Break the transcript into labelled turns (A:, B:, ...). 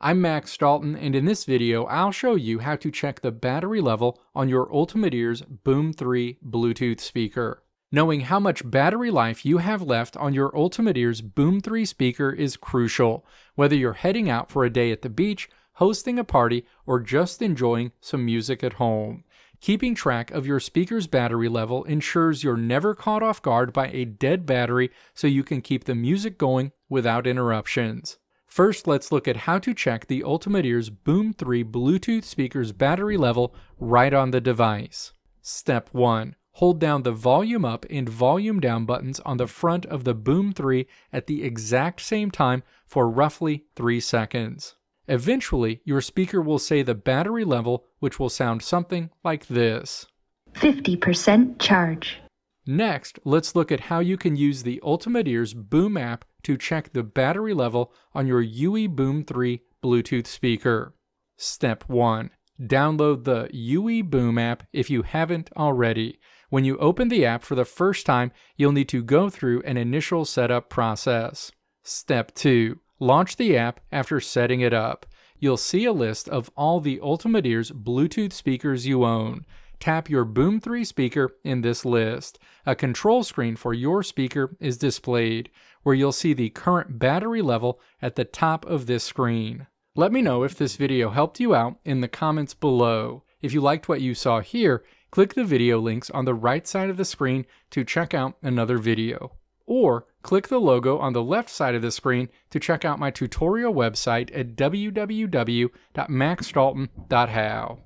A: I'm Max Dalton, and in this video I'll show you how to check the battery level on your Ultimate Ears Boom 3 Bluetooth speaker. Knowing how much battery life you have left on your Ultimate Ears Boom 3 speaker is crucial, whether you're heading out for a day at the beach, hosting a party, or just enjoying some music at home. Keeping track of your speaker's battery level ensures you're never caught off guard by a dead battery, so you can keep the music going without interruptions. First, let's look at how to check the Ultimate Ears Boom 3 Bluetooth speaker's battery level right on the device. Step 1. Hold down the volume up and volume down buttons on the front of the Boom 3 at the exact same time for roughly 3 seconds. Eventually, your speaker will say the battery level, which will sound something like this.
B: 50% charge.
A: Next, let's look at how you can use the Ultimate Ears Boom app to check the battery level on your UE Boom 3 Bluetooth speaker. Step 1. Download the UE Boom app if you haven't already. When you open the app for the first time, you'll need to go through an initial setup process. Step 2. Launch the app after setting it up. You'll see a list of all the Ultimate Ears Bluetooth speakers you own. Tap your Boom 3 speaker in this list. A control screen for your speaker is displayed, where you'll see the current battery level at the top of this screen. Let me know if this video helped you out in the comments below. If you liked what you saw here, click the video links on the right side of the screen to check out another video. Or click the logo on the left side of the screen to check out my tutorial website at www.maxdalton.how.